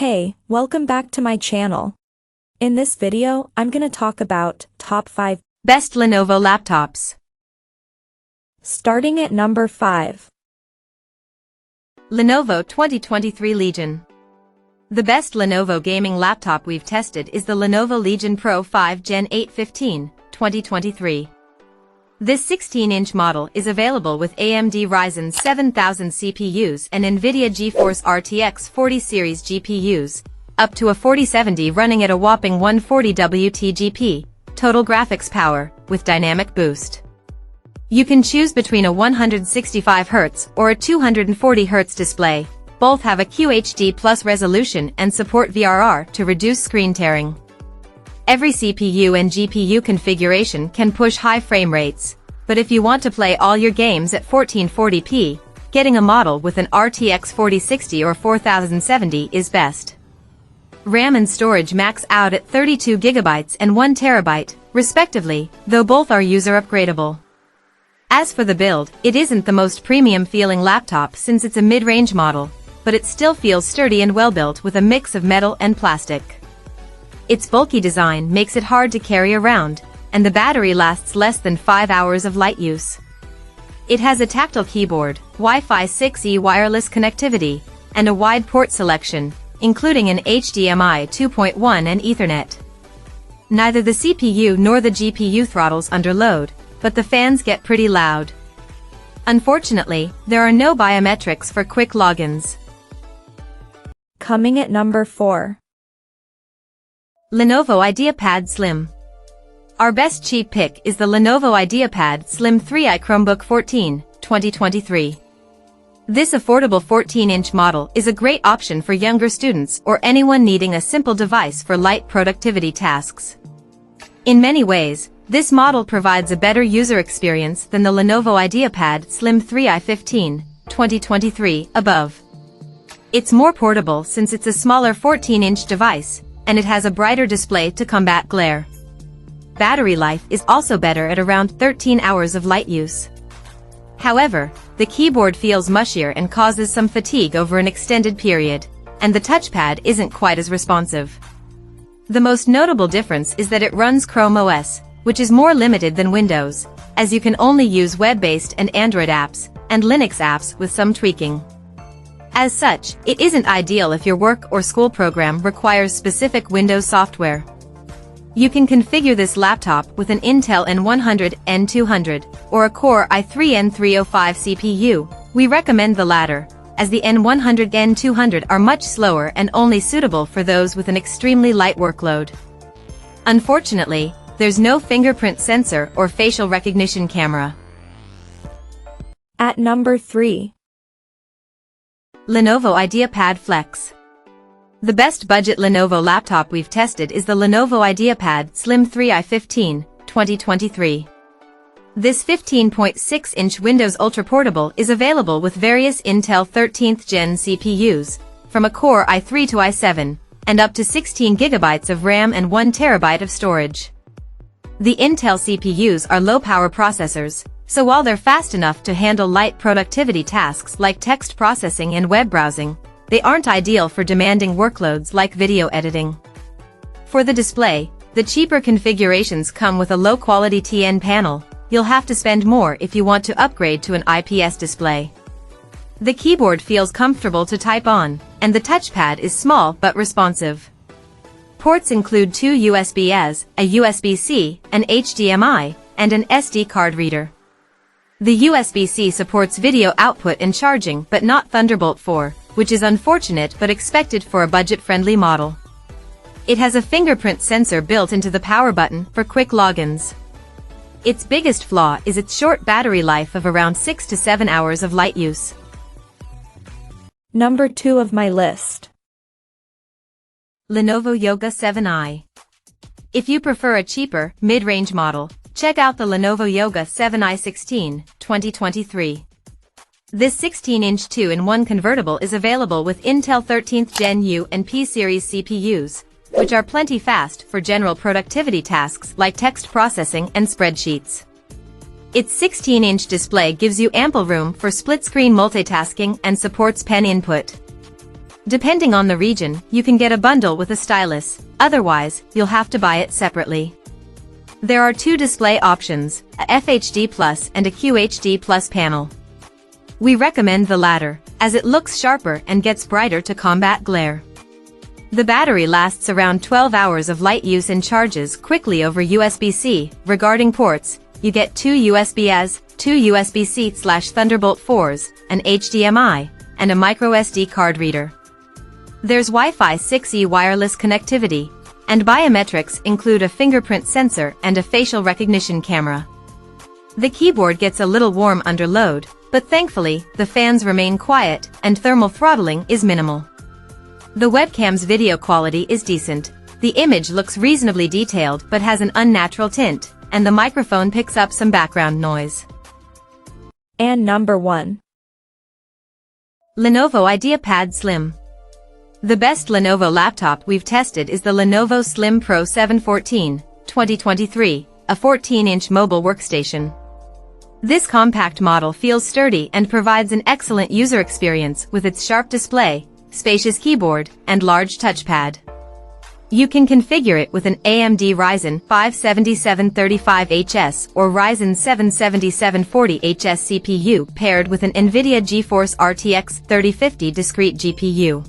Hey, welcome back to my channel. In this video, I'm gonna talk about top 5 best Lenovo laptops. Starting at number 5. Lenovo 2023 Legion. The best Lenovo gaming laptop we've tested is the Lenovo Legion Pro 5 Gen 8 15, 2023. This 16-inch model is available with AMD Ryzen 7000 CPUs and NVIDIA GeForce RTX 40 series GPUs, up to a 4070 running at a whopping 140 WTGP, total graphics power, with dynamic boost. You can choose between a 165Hz or a 240Hz display. Both have a QHD Plus resolution and support VRR to reduce screen tearing. Every CPU and GPU configuration can push high frame rates, but if you want to play all your games at 1440p, getting a model with an RTX 4060 or 4070 is best. RAM and storage max out at 32GB and 1TB, respectively, though both are user upgradable. As for the build, it isn't the most premium-feeling laptop since it's a mid-range model, but it still feels sturdy and well-built with a mix of metal and plastic. Its bulky design makes it hard to carry around, and the battery lasts less than 5 hours of light use. It has a tactile keyboard, Wi-Fi 6E wireless connectivity, and a wide port selection, including an HDMI 2.1 and Ethernet. Neither the CPU nor the GPU throttles under load, but the fans get pretty loud. Unfortunately, there are no biometrics for quick logins. Coming at number 4. Lenovo IdeaPad Slim. Our best cheap pick is the Lenovo IdeaPad Slim 3i Chromebook 14, 2023. This affordable 14-inch model is a great option for younger students or anyone needing a simple device for light productivity tasks. In many ways, this model provides a better user experience than the Lenovo IdeaPad Slim 3i 15, 2023 above. It's more portable since it's a smaller 14-inch device, and it has a brighter display to combat glare. Battery life is also better at around 13 hours of light use. However, the keyboard feels mushier and causes some fatigue over an extended period, and the touchpad isn't quite as responsive. The most notable difference is that it runs Chrome OS, which is more limited than Windows, as you can only use web-based and Android apps, and Linux apps with some tweaking. As such, it isn't ideal if your work or school program requires specific Windows software. You can configure this laptop with an Intel N100, N200, or a Core i3 N305 CPU. We recommend the latter, as the N100, N200 are much slower and only suitable for those with an extremely light workload. Unfortunately, there's no fingerprint sensor or facial recognition camera. At number 3. Lenovo IdeaPad Flex. The best budget Lenovo laptop we've tested is the Lenovo IdeaPad Slim 3i 15, 2023. This 15.6-inch Windows Ultra Portable is available with various Intel 13th Gen CPUs, from a Core i3 to i7, and up to 16GB of RAM and 1TB of storage. The Intel CPUs are low-power processors, so while they're fast enough to handle light productivity tasks like text processing and web browsing, they aren't ideal for demanding workloads like video editing. For the display, the cheaper configurations come with a low-quality TN panel. You'll have to spend more if you want to upgrade to an IPS display. The keyboard feels comfortable to type on, and the touchpad is small but responsive. Ports include 2 USB-As, a USB-C, an HDMI, and an SD card reader. The USB-C supports video output and charging but not Thunderbolt 4, which is unfortunate but expected for a budget-friendly model. It has a fingerprint sensor built into the power button for quick logins. Its biggest flaw is its short battery life of around 6 to 7 hours of light use. Number 2 of my list. Lenovo Yoga 7i. If you prefer a cheaper, mid-range model, check out the Lenovo Yoga 7i 16, 2023. This 16-inch 2-in-1 convertible is available with Intel 13th Gen U and P series CPUs, which are plenty fast for general productivity tasks like text processing and spreadsheets. Its 16-inch display gives you ample room for split-screen multitasking and supports pen input. Depending on the region, you can get a bundle with a stylus, otherwise, you'll have to buy it separately. There are two display options, a FHD Plus and a QHD Plus panel. We recommend the latter, as it looks sharper and gets brighter to combat glare. The battery lasts around 12 hours of light use and charges quickly over USB-C. Regarding ports, you get two USB-As, two USB-C/Thunderbolt 4s, an HDMI, and a microSD card reader. There's Wi-Fi 6E wireless connectivity, and biometrics include a fingerprint sensor and a facial recognition camera. The keyboard gets a little warm under load, but thankfully, the fans remain quiet and thermal throttling is minimal. The webcam's video quality is decent. The image looks reasonably detailed but has an unnatural tint, and the microphone picks up some background noise. And number 1. Lenovo IdeaPad Slim. The best Lenovo laptop we've tested is the Lenovo Slim Pro 714, 2023, a 14-inch mobile workstation. This compact model feels sturdy and provides an excellent user experience with its sharp display, spacious keyboard, and large touchpad. You can configure it with an AMD Ryzen 5 7735HS or Ryzen 7 7740HS CPU paired with an NVIDIA GeForce RTX 3050 discrete GPU.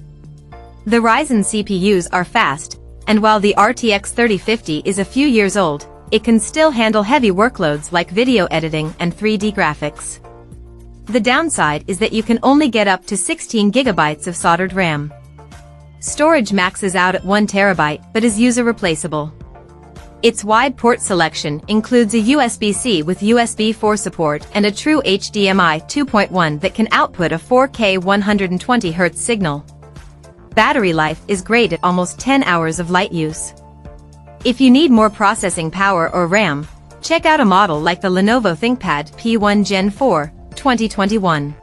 The Ryzen CPUs are fast, and while the RTX 3050 is a few years old, it can still handle heavy workloads like video editing and 3D graphics. The downside is that you can only get up to 16 GB of soldered RAM. Storage maxes out at 1 TB but is user replaceable. Its wide port selection includes a USB-C with USB 4 support and a true HDMI 2.1 that can output a 4K 120Hz signal. Battery life is great at almost 10 hours of light use. If you need more processing power or RAM, check out a model like the Lenovo ThinkPad P1 Gen 4, 2021.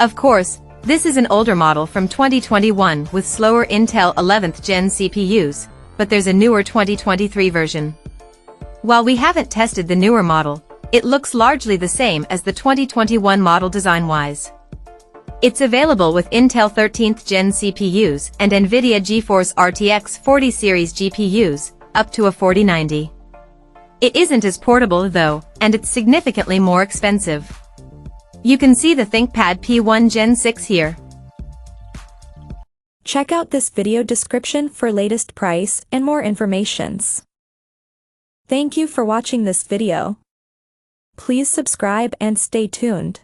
Of course, this is an older model from 2021 with slower Intel 11th Gen CPUs, but there's a newer 2023 version. While we haven't tested the newer model, it looks largely the same as the 2021 model design-wise. It's available with Intel 13th Gen CPUs and NVIDIA GeForce RTX 40 series GPUs, up to a 4090. It isn't as portable though, and it's significantly more expensive. You can see the ThinkPad P1 Gen 6 here. Check out this video description for latest price and more informations. Thank you for watching this video. Please subscribe and stay tuned.